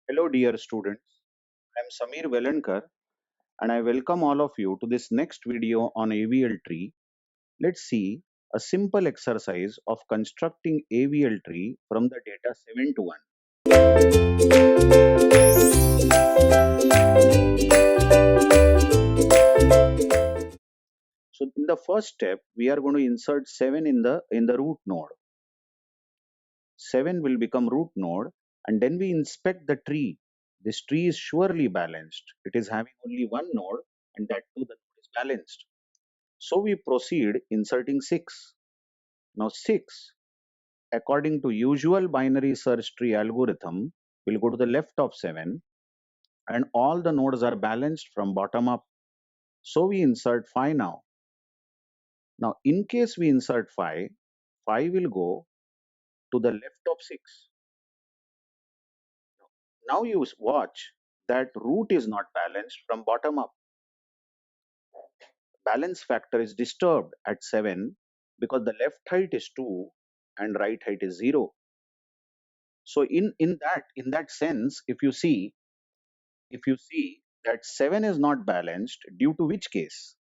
Hello, dear students. I am Samir Velankar and I welcome all of you to this next video on AVL tree. Let's see a simple exercise of constructing AVL tree from the data 7 to 1. So in the first step, we are going to insert 7 in the root node. 7 will become root node and then we inspect the tree. This tree is surely balanced. It is having only one node and that too the node is balanced. So we proceed inserting 6. Now 6, according to usual binary search tree algorithm, will go to the left of 7 and all the nodes are balanced from bottom up. So we insert 5 now. Now in case we insert 5, 5 will go to the left of 6. Now you watch that root is not balanced from bottom up. Balance factor is disturbed at 7 because the left height is 2 and right height is 0. So in that sense, if you see that 7 is not balanced due to which case?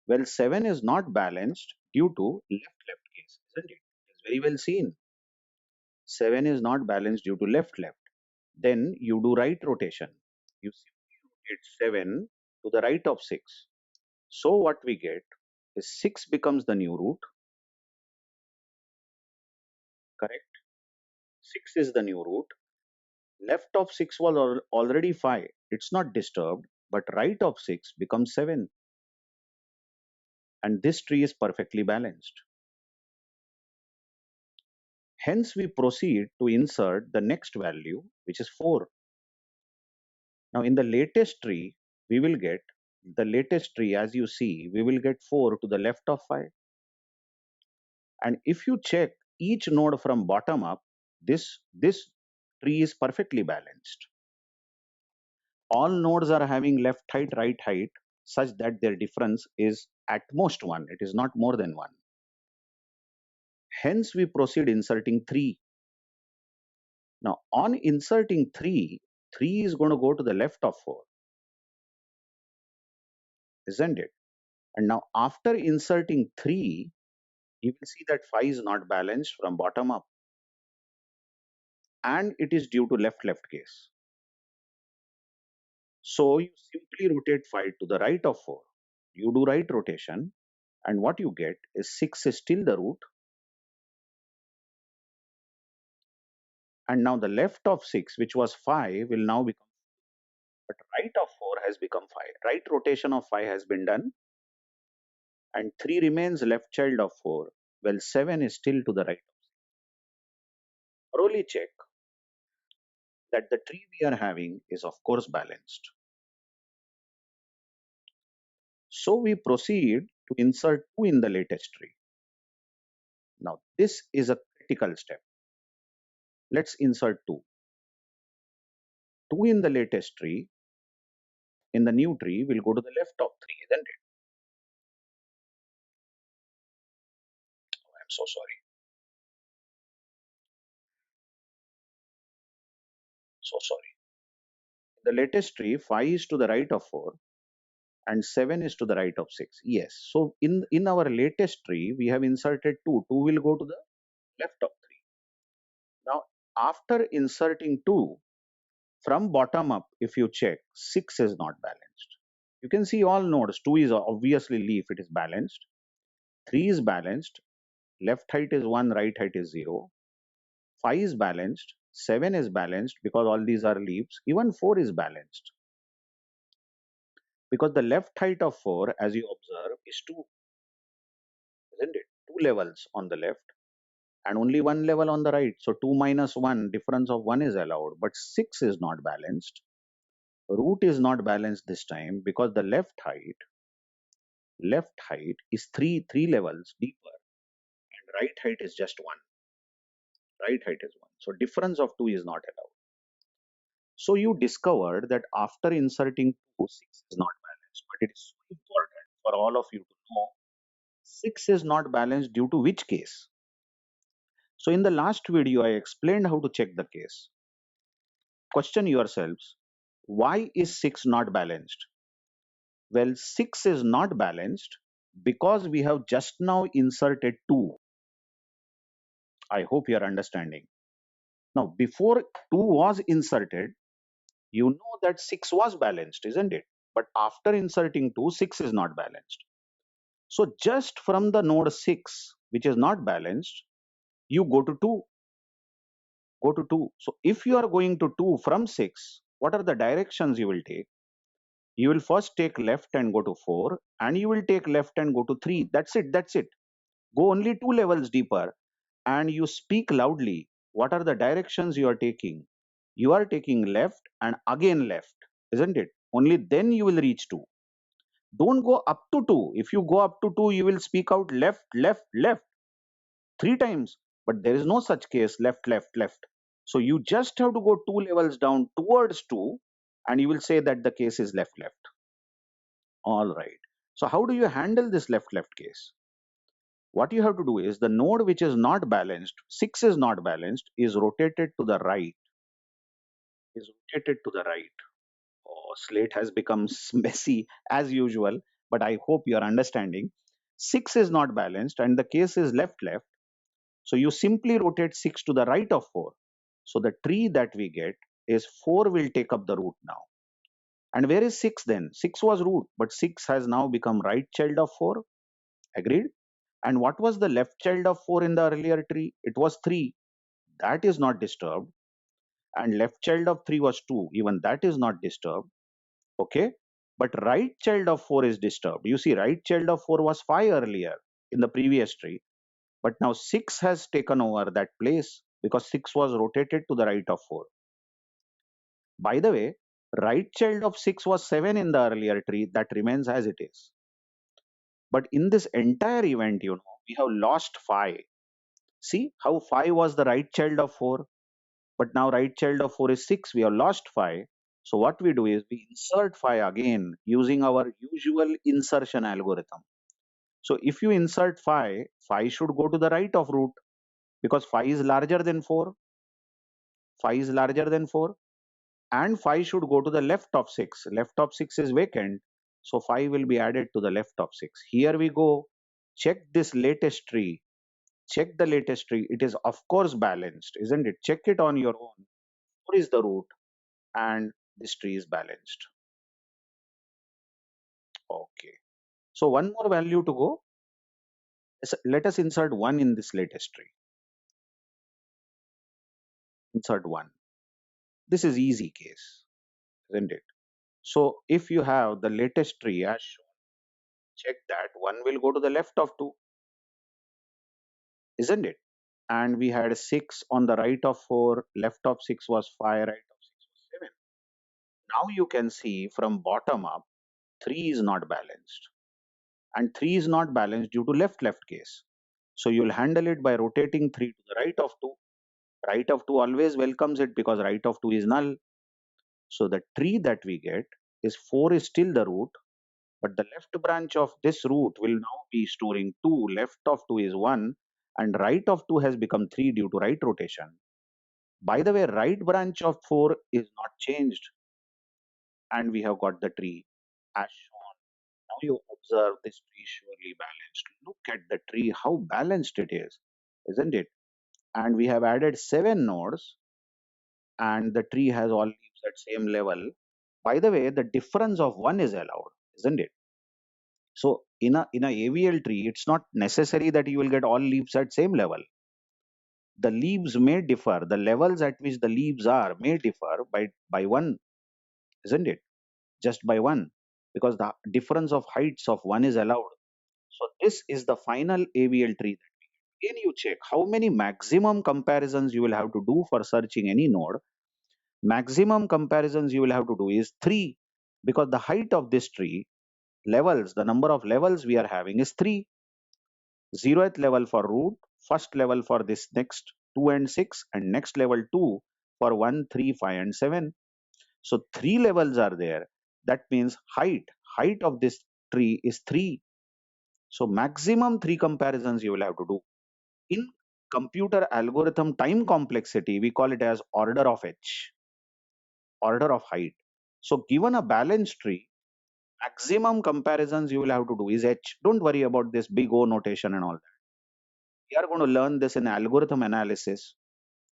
Well, 7 is not balanced due to left case, isn't it? It's very well seen. 7 is not balanced due to left. Then you do right rotation. You simply rotate 7 to the right of 6. So what we get is 6 becomes the new root, correct? 6 is the new root. Left of 6 was already 5. It's not disturbed, but right of 6 becomes 7. And this tree is perfectly balanced. Hence, we proceed to insert the next value, which is 4. Now, in the latest tree, we will get the latest tree, as you see, we will get 4 to the left of 5. And if you check each node from bottom up, this tree is perfectly balanced. All nodes are having left height, right height, such that their difference is at most 1. It is not more than 1. Hence, we proceed inserting 3. Now, on inserting 3, 3 is going to go to the left of 4, isn't it? And now, after inserting 3, you will see that 5 is not balanced from bottom up. And it is due to left case. So, you simply rotate 5 to the right of 4. You do right rotation. And what you get is 6 is still the root. And now the left of 6, which was 5, will now become, but right of 4 has become 5. Right rotation of 5 has been done. And 3 remains left child of 4. Well, 7 is still to the right. Thoroughly check that the tree we are having is of course balanced. So we proceed to insert 2 in the latest tree. Now this is a critical step. Let's insert 2. 2 in the latest tree, in the new tree, will go to the left of 3, isn't it? Oh, I'm so sorry. So sorry. In the latest tree, 5 is to the right of 4 and 7 is to the right of 6. Yes. So in our latest tree, we have inserted 2. 2 will go to the left of 3. Now, after inserting 2, from bottom up, if you check, 6 is not balanced. You can see all nodes. 2 is obviously leaf, it is balanced. 3 is balanced. Left height is 1, right height is 0. 5 is balanced. 7 is balanced because all these are leaves. Even 4 is balanced. Because the left height of 4, as you observe, is 2, isn't it? 2 levels on the left and only 1 level on the right. So 2 minus 1, difference of 1 is allowed, but 6 is not balanced. Root is not balanced this time because the left height is three levels deeper and right height is just 1. Right height is 1. So difference of 2 is not allowed. So you discovered that after inserting 2, 6 is not balanced. But it is so important for all of you to know 6 is not balanced due to which case? So in the last video, I explained how to check the case. question yourselves, why is 6 not balanced? Well, 6 is not balanced because we have just now inserted 2. I hope you are understanding. Now, before 2 was inserted, you know that 6 was balanced, isn't it? But after inserting 2, 6 is not balanced. So just from the node 6, which is not balanced, you go to 2. Go to 2. So if you are going to 2 from 6, what are the directions you will take? You will first take left and go to 4, and you will take left and go to 3. That's it. That's it. Go only 2 levels deeper, and you speak loudly. What are the directions you are taking? You are taking left and again left, isn't it? Only then you will reach 2. Don't go up to 2. If you go up to 2, you will speak out left, left, left 3 times. But there is no such case left, left, left. So you just have to go 2 levels down towards 2, and you will say that the case is left, left. All right. So how do you handle this left, left case? What you have to do is the node which is not balanced, 6 is not balanced, is rotated to the right. Is rotated to the right. Oh, slate has become messy as usual, but I hope you are understanding. 6 is not balanced and the case is left, left. So you simply rotate 6 to the right of 4. So the tree that we get is 4 will take up the root now. And where is 6 then? 6 was root, but 6 has now become right child of 4. Agreed? And what was the left child of 4 in the earlier tree? It was 3. That is not disturbed. And left child of 3 was 2. Even that is not disturbed. Okay? But right child of 4 is disturbed. You see, right child of 4 was 5 earlier in the previous tree. But now 6 has taken over that place because 6 was rotated to the right of 4. By the way, right child of 6 was 7 in the earlier tree. That remains as it is. But in this entire event, we have lost 5. See how 5 was the right child of 4, but now right child of 4 is 6. We have lost 5. So what we do is we insert 5 again using our usual insertion algorithm. So if you insert 5, 5 should go to the right of root because 5 is larger than 4. 5 is larger than 4. And 5 should go to the left of 6. Left of 6 is vacant. So 5 will be added to the left of 6. Here we go. Check this latest tree. Check the latest tree. It is of course balanced, isn't it? Check it on your own. 4 is the root and this tree is balanced. Okay. So one more value to go. Let us insert 1 in this latest tree. Insert 1. This is easy case, isn't it? So if you have the latest tree as shown, check that 1 will go to the left of 2, isn't it? And we had 6 on the right of 4, left of 6 was 5, right of 6 was 7. Now you can see from bottom up, 3 is not balanced. And 3 is not balanced due to left left case. So you'll handle it by rotating 3 to the right of 2. Right of 2 always welcomes it because right of 2 is null. So the tree that we get is 4 is still the root, but the left branch of this root will now be storing 2. Left of 2 is 1 and right of 2 has become 3 due to right rotation. By the way, right branch of 4 is not changed and we have got the tree as shown. Now you observe this tree surely balanced. Look at the tree, how balanced it is, isn't it? And we have added 7 nodes and the tree has all leaves at same level. By the way, the difference of 1 is allowed, isn't it? So in a AVL tree, it's not necessary that you will get all leaves at same level. The leaves may differ. The levels at which the leaves are may differ by 1, isn't it? Just by 1, because the difference of heights of 1 is allowed. So this is the final AVL tree. Again, you check how many maximum comparisons you will have to do for searching any node. Maximum comparisons you will have to do is 3 because the height of this tree levels, the number of levels we are having is 3. 0th level for root, first level for this next 2 and 6, and next level 2 for 1, 3, 5, and 7. So 3 levels are there. That means height of this tree is 3. So maximum 3 comparisons you will have to do. In computer algorithm time complexity, we call it as order of h. order of height. So given a balanced tree, maximum comparisons you will have to do is H. Don't worry about this big O notation and all that. We are going to learn this in algorithm analysis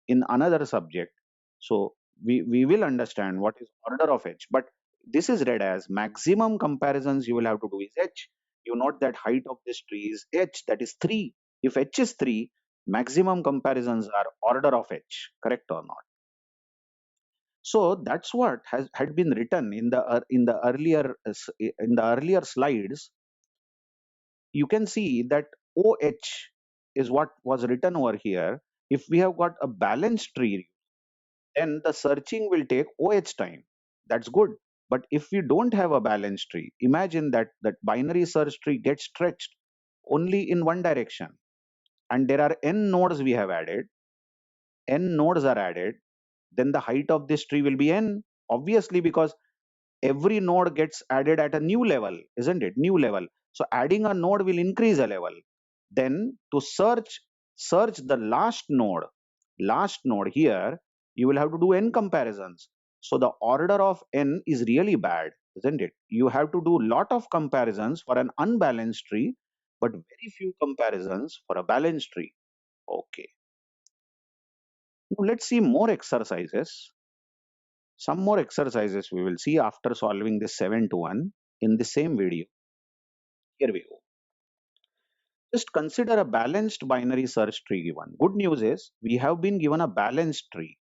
in another subject. So we will understand what is order of H. But this is read as maximum comparisons you will have to do is H. You note that height of this tree is H, that is 3. If H is 3, maximum comparisons are order of H, correct or not? So that's what has had been written in the earlier in the earlier slides. You can see that OH is what was written over here. If we have got a balanced tree, then the searching will take OH time. That's good. But if we don't have a balanced tree, imagine that that binary search tree gets stretched only in one direction. And there are n nodes we have added, n nodes are added, then the height of this tree will be n. Obviously, because every node gets added at a new level, isn't it? New level. So adding a node will increase a level. Then to search the last node here, you will have to do n comparisons. So the order of n is really bad, isn't it? You have to do lot of comparisons for an unbalanced tree, but very few comparisons for a balanced tree. Okay. Now let's see more exercises. Some more exercises we will see after solving this 7 to 1 in the same video. Here we go. Just consider a balanced binary search tree given. Good news is we have been given a balanced tree.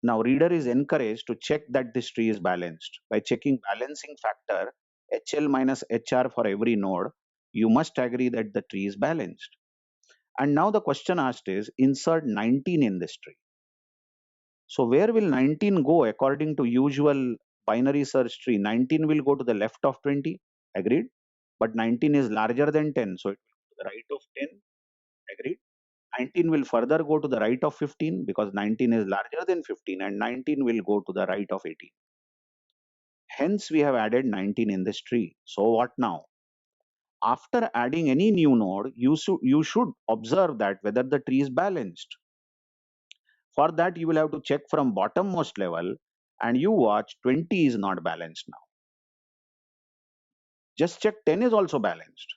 Now reader is encouraged to check that this tree is balanced. By checking balancing factor HL minus HR for every node, you must agree that the tree is balanced. And now the question asked is insert 19 in this tree. So where will 19 go according to usual binary search tree? 19 will go to the left of 20, agreed? But 19 is larger than 10, so it will go to the right of 10, agreed? 19 will further go to the right of 15 because 19 is larger than 15 and 19 will go to the right of 18. Hence, we have added 19 in this tree. So what now? After adding any new node, you should observe that whether the tree is balanced. For that, you will have to check from bottommost level and you watch 20 is not balanced now. Just check 10 is also balanced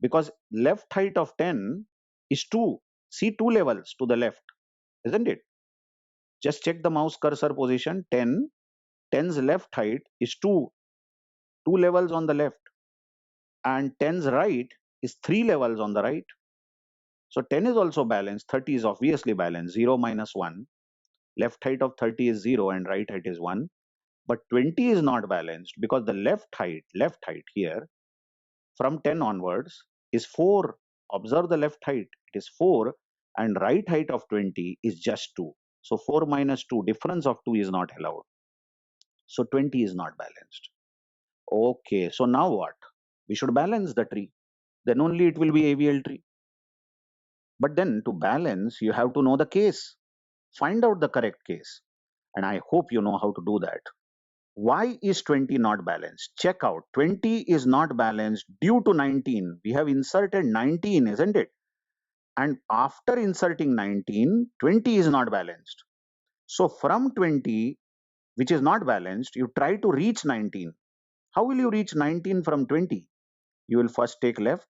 because left height of 10 is 2. See 2 levels to the left, isn't it? Just check the mouse cursor position 10. 10's left height is 2, 2 levels on the left, and 10's right is 3 levels on the right. So 10 is also balanced, 30 is obviously balanced, 0 minus 1. Left height of 30 is 0 and right height is 1. But 20 is not balanced because the left height here from 10 onwards is 4. Observe the left height, it is 4, and right height of 20 is just 2. So 4 minus 2, difference of 2 is not allowed. So 20 is not balanced. Okay, so now what? We should balance the tree. Then only it will be AVL tree. But then to balance, you have to know the case. Find out the correct case. And I hope you know how to do that. Why is 20 not balanced? Check out. 20 is not balanced due to 19. We have inserted 19, isn't it? And after inserting 19, 20 is not balanced. So from 20, which is not balanced, you try to reach 19. How will you reach 19 from 20? You will first take left,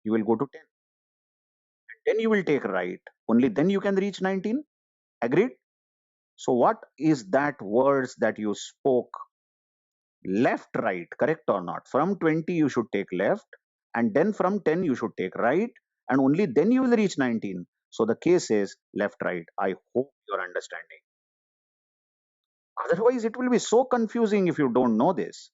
you will go to 10. Then you will take right. Only then you can reach 19. Agreed? So what is that words that you spoke? Left, right, correct or not? From 20 you should take left and then from 10 you should take right and only then you will reach 19. So the case is left, right. I hope you're understanding. Otherwise it will be so confusing if you don't know this.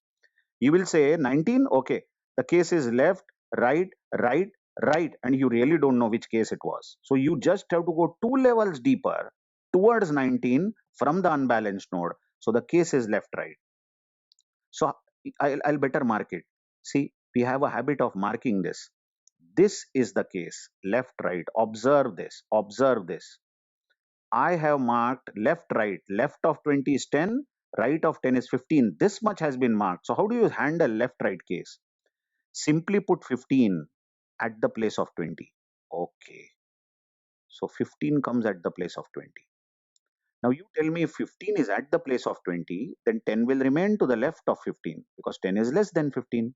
You will say 19, okay, the case is left, right, right, right, and you really don't know which case it was. So you just have to go 2 levels deeper towards 19 from the unbalanced node. So the case is left, right. So I'll better mark it. See, we have a habit of marking this. This is the case, left, right. Observe this, observe this. I have marked left, right. Left of 20 is 10, right of 10 is 15. This much has been marked. So how do you handle left, right case? Simply put 15 at the place of 20. Okay. So 15 comes at the place of 20. Now you tell me if 15 is at the place of 20, then 10 will remain to the left of 15 because 10 is less than 15.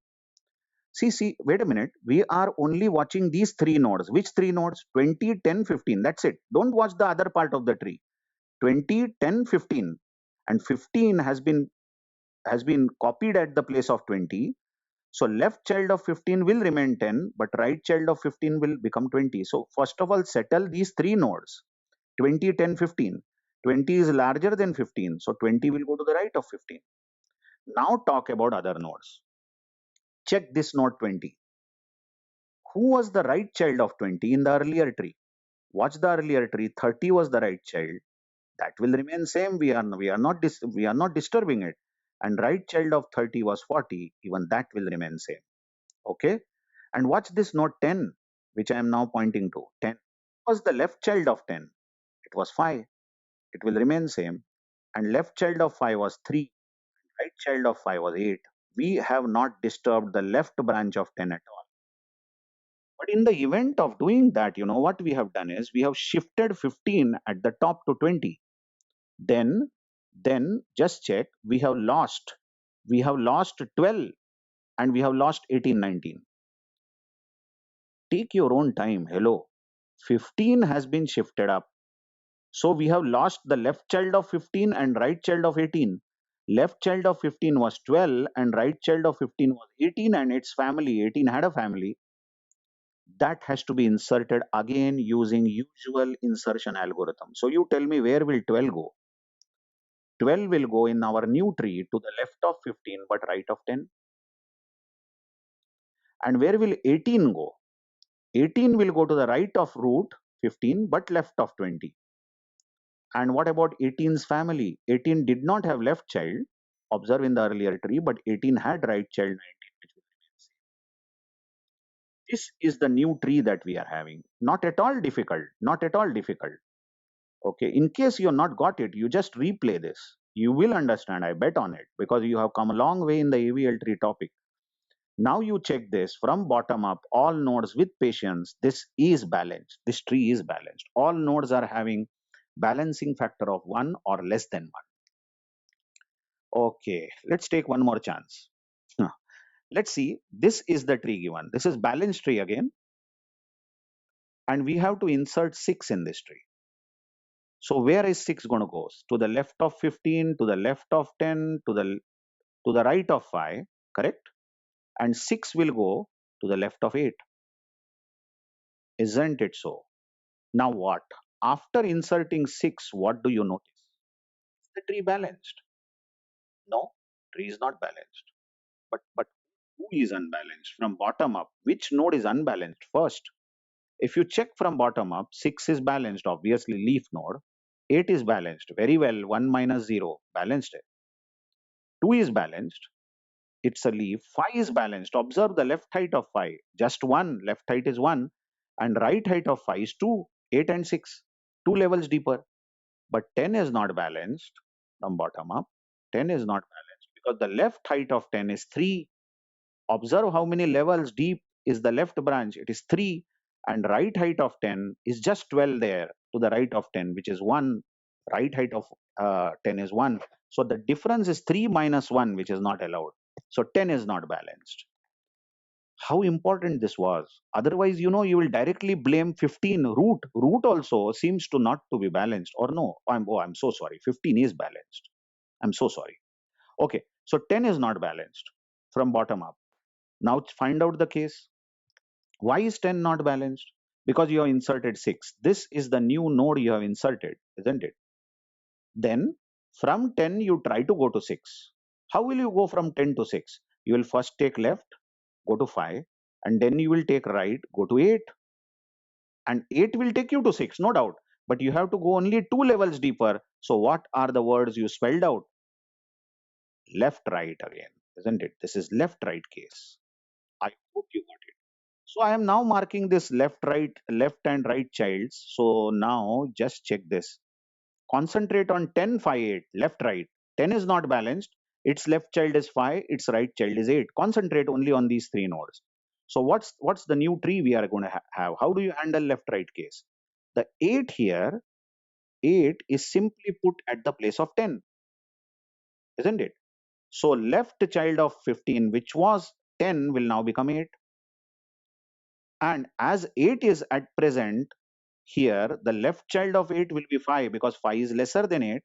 See, wait a minute. We are only watching these three nodes. Which three nodes? 20, 10, 15. That's it. Don't watch the other part of the tree. 20, 10, 15. And 15 has been copied at the place of 20. So left child of 15 will remain 10, but right child of 15 will become 20. So first of all, settle these three nodes. 20, 10, 15. 20 is larger than 15. So 20 will go to the right of 15. Now talk about other nodes. Check this node 20. Who was the right child of 20 in the earlier tree? Watch the earlier tree. 30 was the right child. That will remain same. We are not disturbing it. And right child of 30 was 40. Even that will remain same. Okay. And watch this node 10, which I am now pointing to. 10 was the left child of 10. It was 5. It will remain same. And left child of 5 was 3. Right child of 5 was 8. We have not disturbed the left branch of 10 at all. But in the event of doing that, what we have done is we have shifted 15 at the top to 20. Then, then just check, we have lost 12 and we have lost 18, 19. Take your own time. Hello. 15 has been shifted up. So we have lost the left child of 15 and right child of 18. Left child of 15 was 12 and right child of 15 was 18 and its family. 18 had a family. That has to be inserted again using usual insertion algorithm. So you tell me, where will 12 go? 12 will go in our new tree to the left of 15 but right of 10. And where will 18 go? 18 will go to the right of root 15 but left of 20. And what about 18's family? 18 did not have left child, observe in the earlier tree, but 18 had right child 19, which will remain same. This is the new tree that we are having. Not at all difficult. Not at all difficult. Okay. In case you have not got it, you just replay this. You will understand. I bet on it because you have come a long way in the AVL tree topic. Now you check this from bottom up, all nodes with patience. This is balanced. This tree is balanced. All nodes are having balancing factor of 1 or less than 1. Okay, let's take one more chance. Let's see. This is the tree given. This is balanced tree again. And we have to insert 6 in this tree. So where is 6 going to go? To the left of 15, to the left of 10, to the right of 5, correct? And 6 will go to the left of 8. Isn't it so? Now what? After inserting 6, what do you notice? Is the tree balanced? No, tree is not balanced. But who is unbalanced? From bottom up, which node is unbalanced first? If you check from bottom up, 6 is balanced, obviously leaf node. 8 is balanced, very well, 1 minus 0, balanced. 2 is balanced, it's a leaf. 5 is balanced, observe the left height of 5, just 1, left height is 1, and right height of 5 is 2, 8 and 6, 2 levels deeper. But 10 is not balanced from bottom up. 10 is not balanced because the left height of 10 is 3. Observe how many levels deep is the left branch. It is 3. And right height of 10 is just 12 there to the right of 10, which is 1. Right height of 10 is 1. So the difference is 3 minus 1, which is not allowed. So 10 is not balanced. How important this was. Otherwise, you will directly blame 15 root. Root also seems to not to be balanced, or no. I'm so sorry. 15 is balanced. I'm so sorry. Okay. So 10 is not balanced from bottom up. Now find out the case. Why is 10 not balanced? Because you have inserted 6. This is the new node you have inserted, isn't it? Then from 10 you try to go to 6. How will you go from 10 to 6? You will first take left, go to 5, and then you will take right, go to 8. And 8 will take you to 6, no doubt. But you have to go only 2 levels deeper. So what are the words you spelled out? Left, right again, isn't it? This is left, right case. I hope you got it. So I am now marking this left, right, left and right childs. So now just check this. Concentrate on 10, 5, 8, left, right. 10 is not balanced. Its left child is 5, its right child is 8. Concentrate only on these three nodes. So what's the new tree we are going to have? How do you handle left, right case? The 8 here 8 is simply put at the place of 10, isn't it? So left child of 15, which was 10, will now become 8. And as 8 is at present here, the left child of 8 will be 5 because 5 is lesser than 8,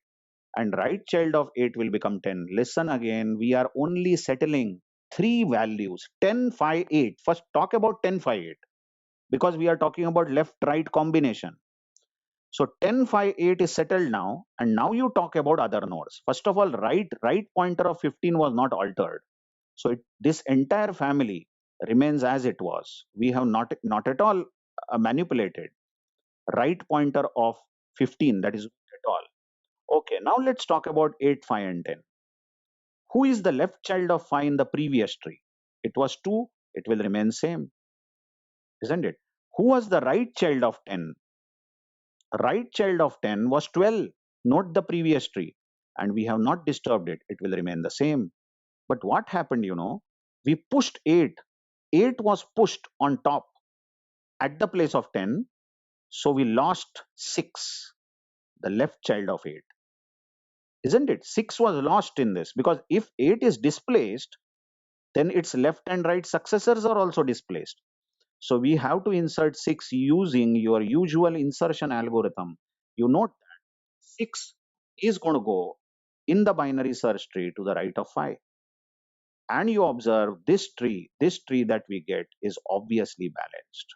and right child of 8 will become 10. Listen again, we are only settling three values: 10, 5, 8. First, talk about 10, 5, 8 because we are talking about left right combination. So 10, 5, 8 is settled now, and now you talk about other nodes. First of all, right pointer of 15 was not altered. So this entire family remains as it was. We have not at all manipulated right pointer of 15, that is not at all. Okay, now let's talk about 8, 5 and 10. Who is the left child of 5 in the previous tree? It was 2, it will remain same, isn't it? Who was the right child of 10? Right child of 10 was 12, not the previous tree, and we have not disturbed it. It will remain the same. But what happened, we pushed 8. 8 was pushed on top at the place of 10, so we lost 6, the left child of 8, isn't it? 6 was lost in this because if 8 is displaced, then its left and right successors are also displaced. So we have to insert 6 using your usual insertion algorithm. You note that 6 is going to go in the binary search tree to the right of 5. And you observe this tree that we get is obviously balanced.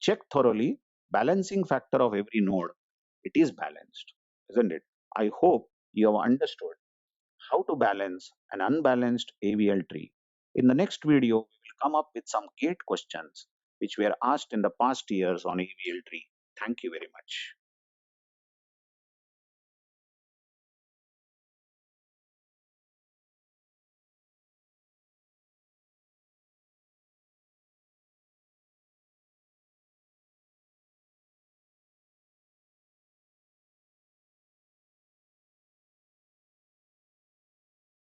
Check thoroughly, balancing factor of every node, it is balanced, isn't it? I hope you have understood how to balance an unbalanced AVL tree. In the next video, we will come up with some gate questions which were asked in the past years on AVL tree. Thank you very much.